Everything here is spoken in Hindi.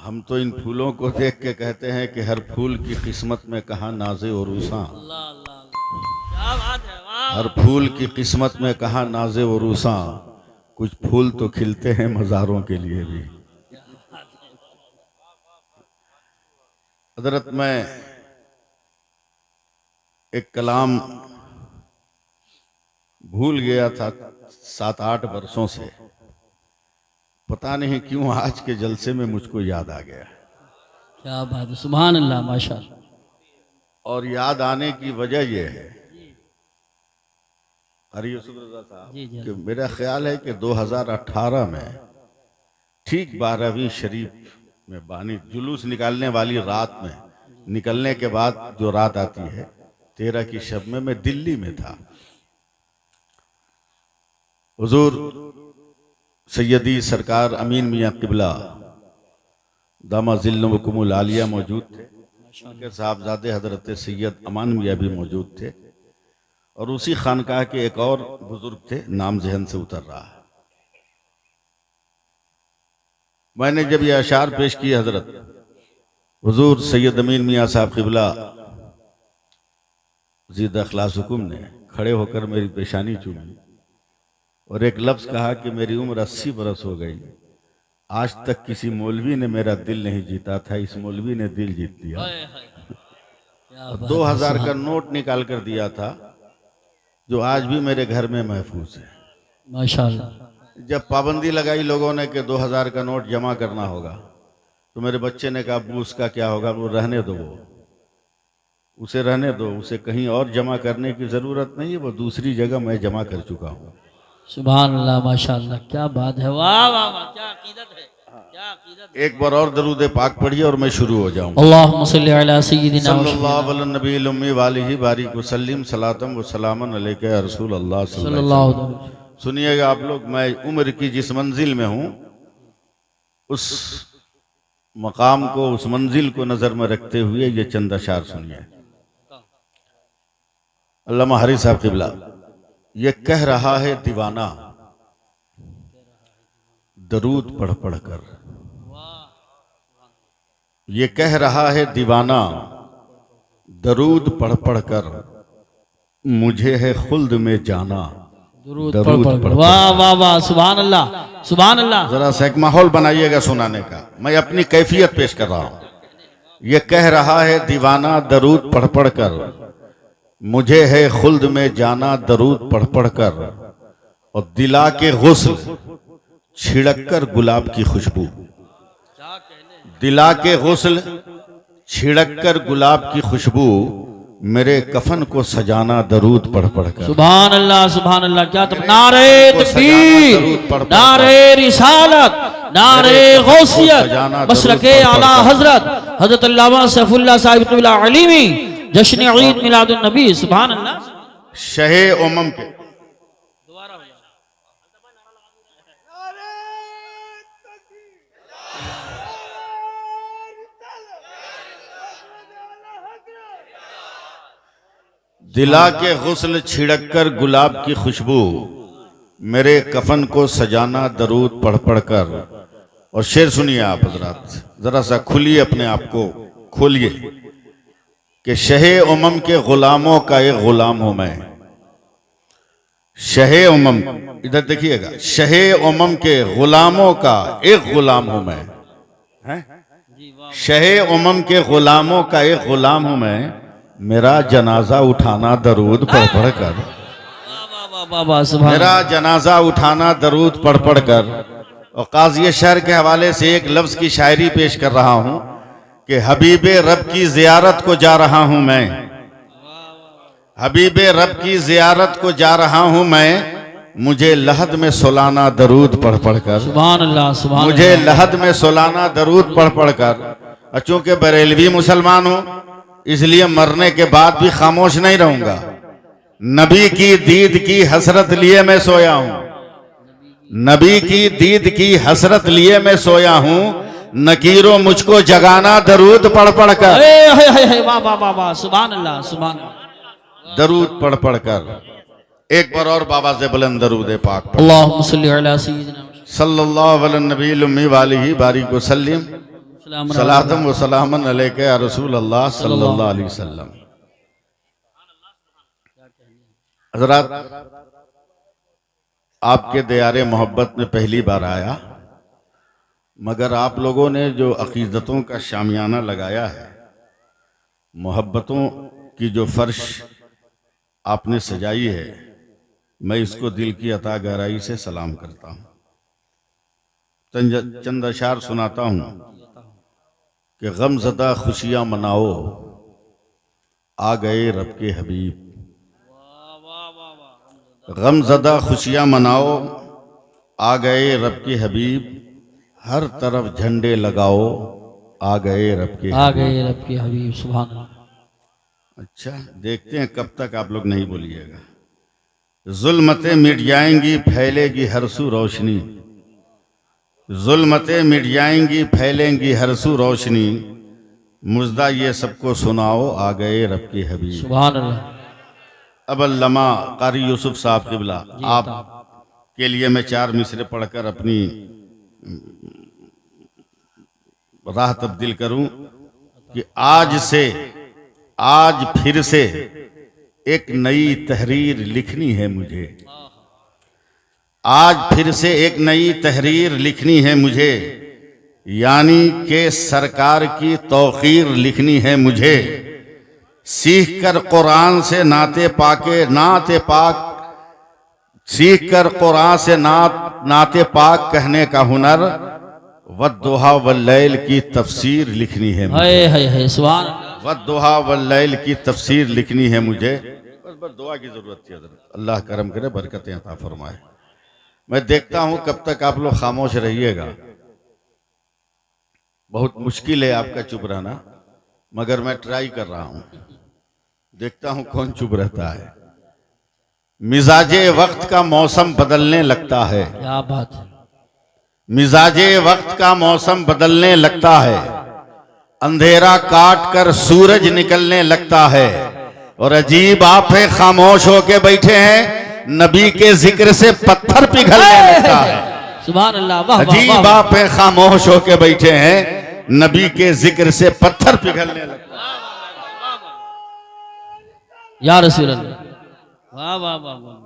हम तो इन फूलों को देख के कहते हैं कि हर फूल की किस्मत में कहाँ नाज़े और रूसा। क्या बात है, वाह। हर फूल की किस्मत में कहाँ नाज़े और रूसा। कुछ फूल तो खिलते हैं मज़ारों के लिए भी। हज़रत मैं एक कलाम भूल गया था 7-8 वर्षों से, पता नहीं क्यों आज के जलसे में मुझको याद आ गया। क्या बात है, सुभान अल्लाह, माशाअल्लाह। और याद आने की वजह यह है यूसुफ रज़ा साहब जी, जी। कि मेरा ख्याल है कि 2018 में ठीक 12वीं शरीफ में बानी जुलूस निकालने वाली रात में निकलने के बाद जो रात आती है 13 की शब में मैं दिल्ली में था। हुजूर सैयदी सरकार अमीन मियाँ किबला दामा ज़िल्लुकुमुल आलिया मौजूद थे। उनके साहबजादे हजरत सैयद अमान मियाँ भी मौजूद थे और उसी खानकाह के एक और बुजुर्ग थे, नाम जहन से उतर रहा है। मैंने जब यह अशार पेश किए हजरत हुजूर सैयद अमीन मियाँ साहब किबला ज़िद अखलास हुकुम ने खड़े होकर मेरी पेशानी चूमी और एक लफ्ज़ कहा कि मेरी उम्र 80 बरस हो गई, आज तक किसी मौलवी ने मेरा दिल नहीं जीता था, इस मौलवी ने दिल जीत लिया। हाय, हाय। क्या और बात 2000 है, का नोट निकाल कर दिया था जो आज भी मेरे घर में महफूज है। माशाअल्लाह। जब पाबंदी लगाई लोगों ने कि 2000 का नोट जमा करना होगा तो मेरे बच्चे ने कहा अब्बू उसका क्या होगा, वो रहने दो, उसे रहने दो, उसे कहीं और जमा करने की ज़रूरत नहीं है, वो दूसरी जगह मैं जमा कर चुका हूँ। सुभान अल्लाह, माशाअल्लाह, क्या बात है, वाह वाह वाह, क्या अकीदत है, क्या अकीदत है। एक बार और दरूद पाक पढ़िए और मैं शुरू हो जाऊँ। अल्लाहुम्मा सल्ली अला सय्यिदिना सल्लल्लाहु अलैहि नबील उम्मी वालिही बारिक वसल्लिम सलातम व सलामन अलैका या रसूल अल्लाह सल्लल्लाहु सल्लल्लाहु अलैहि अलैहि वसल्लम। सुनिएगा आप लोग, मैं उम्र की जिस मंजिल में हूँ उस मकाम को, उस मंजिल को नजर में रखते हुए ये चंद अशार सुनिए। अल्लामा हरी साहब किबला, ये कह रहा है दीवाना दरूद पढ़ पढ़ कर, ये कह रहा है दीवाना दरूद पढ़ पढ़ कर, मुझे है खुल्द में जाना दुरूद दरूद पढ़ पढ़ पढ़। वाह वाह वाह, सुभान अल्लाह, सुभान अल्लाह। जरा सा एक माहौल बनाइएगा सुनाने का, मैं अपनी कैफियत पेश कर रहा हूं। ये कह रहा है दीवाना दरूद पढ़ पढ़ कर, मुझे है खुल्द में जाना दरूद पढ़ पढ़ कर, और दिला के गुस्ल छिड़क कर गुलाब की खुशबू, दिला के गुस्ल छिड़क कर गुलाब की खुशबू, मेरे कफन को सजाना दरूद पढ़ पढ़ कर। सुभान अल्लाह, सुभान अल्लाह, क्या तब नारे को सजाना तकबीर, दरूद पढ़ पढ़ नारे रिसालत, नारे गौसियत, सजाना मसलके दरूद पढ़ आला पढ़ कर। हजरत हजरत अल्लामा सैफुल्लाह साहिब क़िबला अलीमी जश्न ईद मिलादुन नबी। सुभान अल्लाह। शहे उमम के दिला के गुस्ल छिड़क कर गुलाब की खुशबू, मेरे कफन को सजाना दरूद पढ़ पढ़ कर। और शेर सुनिए आप हजरात, जरा सा खुलिए अपने आप को, खोलिए कि शहे उमम के गुलामों का एक गुलाम हूं मैं। शहे उमम, इधर देखिएगा, शहे उमम के गुलामों का एक गुलाम हूं मैं, हैं? शहे उमम के गुलामों का एक गुलाम हूं मैं, मेरा जनाजा उठाना दरूद पढ़ पढ़ कर, मेरा जनाजा उठाना दरूद पढ़ पढ़ कर। और काज़ी शहर के हवाले से एक लफ्ज की शायरी पेश कर रहा हूं कि हबीबे रब की जियारत को जा रहा हूं मैं, हबीबे रब की जियारत को जा रहा हूं मैं, मुझे लहद में सुलाना दरूद पढ़ पढ़ कर। सुभान अल्लाह, सुभान मुझे अल्लाह। लहद में सुलाना दरूद पढ़ पढ़ कर। और चूंकि बरेलवी मुसलमान हूं इसलिए मरने के बाद भी खामोश नहीं रहूंगा। नबी की दीद की हसरत लिए मैं सोया हूं, नबी की दीद की हसरत लिए मैं सोया हूं, नकीरों मुझको जगाना दरूद पढ़ पढ़ कर, वाह वाह वाह वाह, सुभान अल्लाह, सुभान अल्लाह। दरूद पढ़ पढ़ कर। एक बार और बाबा से बुलंद दरूद पाक पढ़। अल्लाहुम्मा सल्ली अला सय्यिदिना सल्लल्लाहु अलैहि नबी उम्मी वालिही बारिक वसल्लम सलातम व सलामन अलैका या रसूल अल्लाह सल्लल्लाहु अलैहि वसल्लम। हज़रात, आपके दयारे मोहब्बत में पहली बार आया, मगर आप लोगों ने जो अकीदतों का शामियाना लगाया है, मोहब्बतों की जो फर्श आपने सजाई है, मैं इसको दिल की अता गहराई से सलाम करता हूँ। चंद अशार सुनाता हूँ कि गमज़दा खुशियाँ मनाओ, आ गए रब के हबीब। गमज़दा खुशियाँ मनाओ, आ गए रब के हबीब। हर तरफ झंडे लगाओ, आ गए रब के हबीब। सुभान अल्लाह। अच्छा, देखते हैं कब तक आप लोग नहीं बोलिएगा। जुल्मतें मिट जाएंगी, फैलेगी हर सू रोशनी। जुल्मतें मिट जाएंगी, फैलेंगी हर सू रोशनी। मुजदा ये सबको सुनाओ, आ गए रब के हबीब। सुभान अल्लाह। अब अल्लामा कारी यूसुफ साहब क़िबला, आप के लिए मैं 4 मिसरे पढ़कर अपनी राह तब्दील करूं कि आज फिर से एक नई तहरीर लिखनी है मुझे। आज फिर से एक नई तहरीर लिखनी है मुझे, यानी कि सरकार की तौक़ीर लिखनी है मुझे। सीख कर कुरान से नाते पाक सीख कर कुरान से नाते पाक कहने का हुनर, वद्दुहा वल्लैल की तफसीर लिखनी है मुझे। सुभान। वद्दुहा वल्लैल की तफसीर लिखनी है मुझे। बस दुआ की जरूरत थी हज़रत, अल्लाह करम करे, बरकतें अता फरमाए। मैं देखता हूं कब तक आप लोग खामोश रहिएगा। बहुत मुश्किल है आपका चुप रहना, मगर मैं ट्राई कर रहा हूं, देखता हूं कौन चुप रहता है। मिजाजे वक्त का मौसम बदलने लगता है। क्या बात है। मिजाजे वक्त का मौसम बदलने लगता है। अंधेरा काट कर सूरज निकलने लगता है। और अजीब आप है, खामोश होके बैठे हैं, नबी के जिक्र से पत्थर पिघलने लगता है। सुभान अल्लाह। अजीब आप है, खामोश होके बैठे हैं, नबी के जिक्र से पत्थर पिघलने लगता है। या रसूल अल्लाह। वाह वाह वाह वाह।